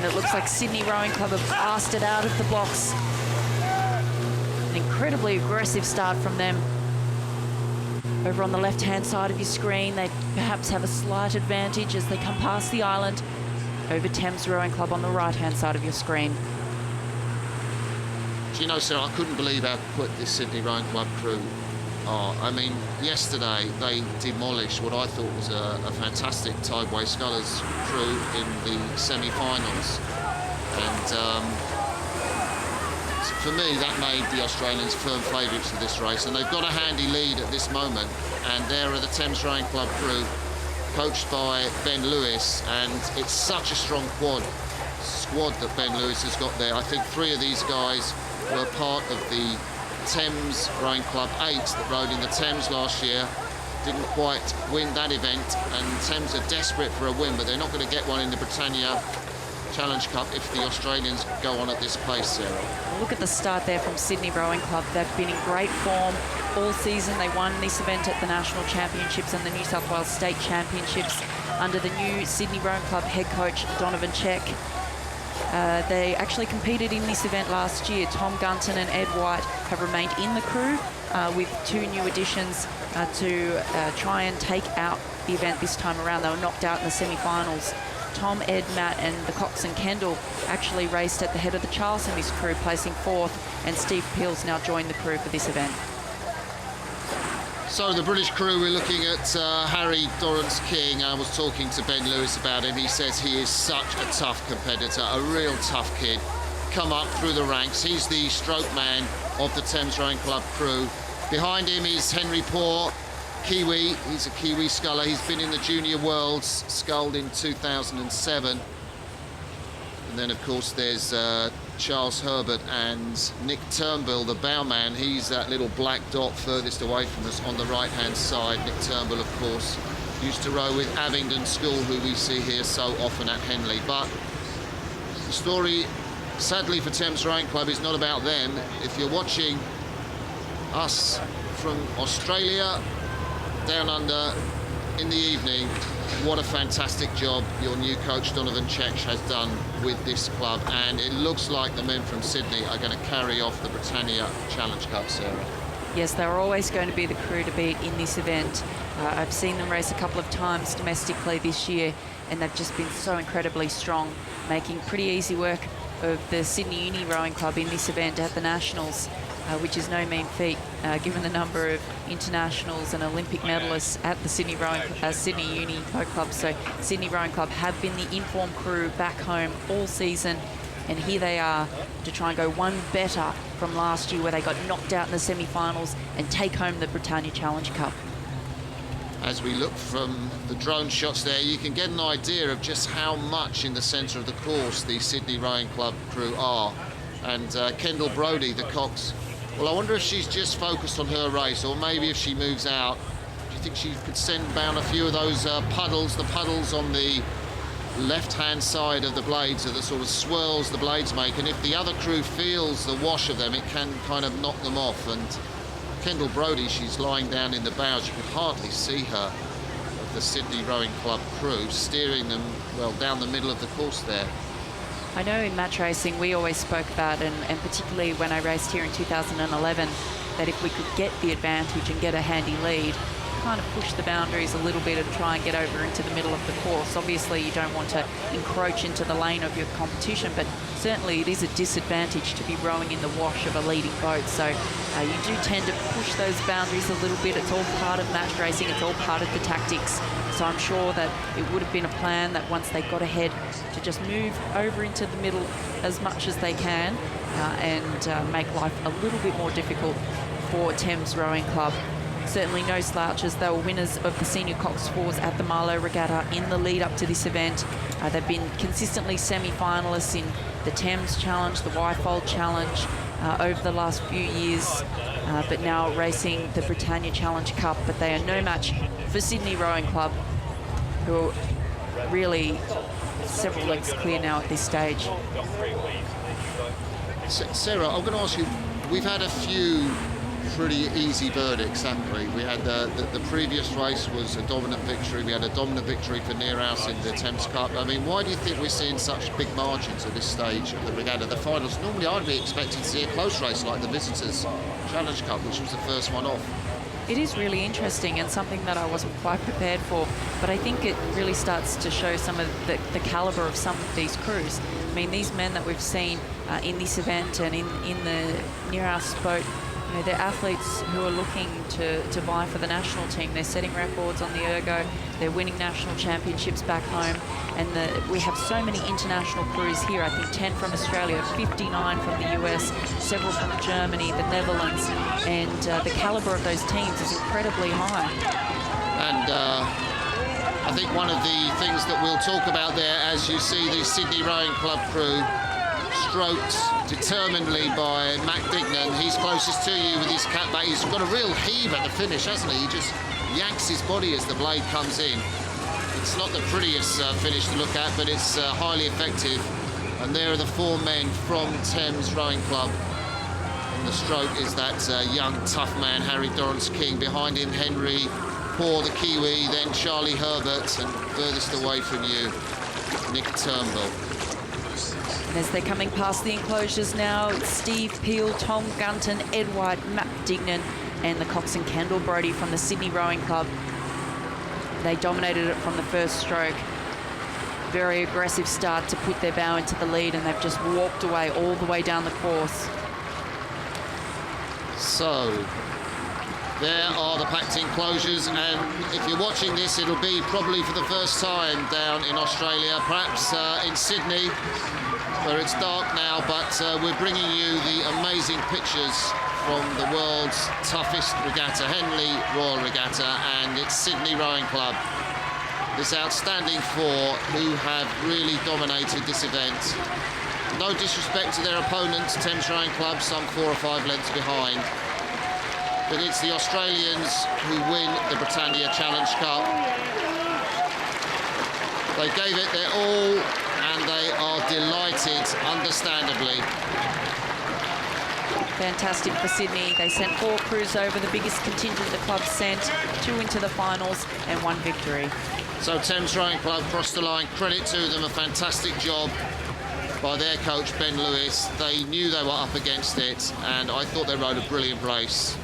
And it looks like Sydney Rowing Club have blasted out of the blocks. An incredibly aggressive start from them. Over on the left-hand side of your screen, they perhaps have a slight advantage as they come past the island over Thames Rowing Club on the right-hand side of your screen. Do you know, Sarah, I couldn't believe how quick this Sydney Rowing Club crew are. I mean, yesterday they demolished what I thought was a fantastic Tideway Scullers crew in the semi-finals. And for me, that made the Australians firm favourites of this race. And they've got a handy lead at this moment. And there are the Thames Rowing Club crew, coached by Ben Lewis. And it's such a strong squad that Ben Lewis has got there. I think 3 of these guys were part of the Thames Rowing Club 8 that rowed in the Thames last year. Didn't quite win that event, and Thames are desperate for a win, but they're not going to get one in the Britannia Challenge Cup if the Australians go on at this pace, Sarah. Look at the start there from Sydney Rowing Club. They've been in great form all season. They won this event at the National Championships and the New South Wales State Championships under the new Sydney Rowing Club head coach, Donovan Check. They actually competed in this event last year. Tom Gunton and Ed White have remained in the crew with 2 new additions to try and take out the event this time around. They were knocked out in the semi-finals. Tom, Ed, Matt and the Coxon Kendall actually raced at the head of the Charles in this crew, placing 4th, and Steve Peel's now joined the crew for this event. So the British crew, we're looking at Harry Dorrance-King. I was talking to Ben Lewis about him. He says he is such a tough competitor, a real tough kid. Come up through the ranks. He's the stroke man of the Thames Rowing Club crew. Behind him is Henry Poor, Kiwi. He's a Kiwi sculler. He's been in the Junior Worlds, sculled in 2007. And then, of course, there's Charles Herbert and Nick Turnbull, the bowman. He's that little black dot furthest away from us on the right-hand side. Nick Turnbull, of course, used to row with Abingdon School, who we see here so often at Henley. But the story, sadly for Thames Rowing Club, is not about them. If you're watching us from Australia down under in the evening, what a fantastic job your new coach Donovan Check has done with this club, and it looks like the men from Sydney are going to carry off the Britannia Challenge Cup, Sarah. Yes, they're always going to be the crew to beat in this event. I've seen them race a couple of times domestically this year, and they've just been so incredibly strong, making pretty easy work of the Sydney Uni Rowing Club in this event at the Nationals, which is no mean feat, given the number of internationals and Olympic medalists at the Sydney Uni Boat Club. So Sydney Rowing Club have been the inform crew back home all season, and here they are to try and go one better from last year, where they got knocked out in the semi-finals, and take home the Britannia Challenge Cup. As we look from the drone shots there, you can get an idea of just how much in the centre of the course the Sydney Rowing Club crew are. And Kendall Brodie, the Cox, well, I wonder if she's just focused on her race, or maybe if she moves out, do you think she could send down a few of those puddles? The puddles on the left-hand side of the blades are the sort of swirls the blades make, and if the other crew feels the wash of them, it can kind of knock them off. And Kendall Brodie, she's lying down in the bows. You could hardly see her, of the Sydney Rowing Club crew, steering them, well, down the middle of the course there. I know in match racing we always spoke about, and particularly when I raced here in 2011, that if we could get the advantage and get a handy lead, kind of push the boundaries a little bit and try and get over into the middle of the course. Obviously you don't want to encroach into the lane of your competition, but certainly it is a disadvantage to be rowing in the wash of a leading boat. So you do tend to push those boundaries a little bit. It's all part of match racing, it's all part of the tactics. So I'm sure that it would have been a plan that once they got ahead, to just move over into the middle as much as they can and make life a little bit more difficult for Thames Rowing Club. Certainly no slouches. They were winners of the Senior Cox Fours at the Marlow Regatta in the lead up to this event. They've been consistently semi-finalists in the Thames Challenge, the Wyfold Challenge over the last few years, but now racing the Britannia Challenge Cup. But they are no match for Sydney Rowing Club, who are really several lengths clear now at this stage. Sarah, I'm going to ask you, we've had a few pretty easy verdicts, haven't we? We had the previous race was a dominant victory. We had a dominant victory for Nearhouse in the Thames Cup. I mean, why do you think we're seeing such big margins at this stage of the regatta, the finals? Normally, I'd be expecting to see a close race like the Visitors Challenge Cup, which was the first one off. It is really interesting and something that I wasn't quite prepared for, but I think it really starts to show some of the calibre of some of these crews. I mean, these men that we've seen in this event and in the Nearhouse boat, you know, they're athletes who are looking to vie for the national team. They're setting records on the ergo, they're winning national championships back home, and we have so many international crews here. I think 10 from Australia, 59 from the US, several from Germany, the Netherlands, and the calibre of those teams is incredibly high. And I think one of the things that we'll talk about there, as you see the Sydney Rowing Club crew stroked determinedly by Matt Dignan. He's closest to you with his cat back. He's got a real heave at the finish, hasn't he? He just yanks his body as the blade comes in. It's not the prettiest finish to look at, but it's highly effective. And there are the 4 men from Thames Rowing Club. And the stroke is that young, tough man, Harry Dorrance King. Behind him, Henry Poor, the Kiwi, then Charlie Herbert, and furthest away from you, Nick Turnbull. And as they're coming past the enclosures now, it's Steve Peel, Tom Gunton, Ed White, Matt Dignan, and the coxswain Kendall Brodie from the Sydney Rowing Club. They dominated it from the first stroke. Very aggressive start to put their bow into the lead, and they've just walked away all the way down the course. So, there are the packed enclosures, and if you're watching this, it'll be probably for the first time down in Australia, perhaps in Sydney, where it's dark now, but we're bringing you the amazing pictures from the world's toughest regatta, Henley Royal Regatta, and its Sydney Rowing Club. This outstanding 4 who have really dominated this event. No disrespect to their opponents, Thames Rowing Club, some 4 or 5 lengths behind. But it's the Australians who win the Britannia Challenge Cup. They gave it their all, and they are delighted, understandably. Fantastic for Sydney. They sent 4 crews over, the biggest contingent the club sent, 2 into the finals and 1 victory. So Thames Rowing Club crossed the line. Credit to them, a fantastic job by their coach Ben Lewis. They knew they were up against it, and I thought they rode a brilliant race.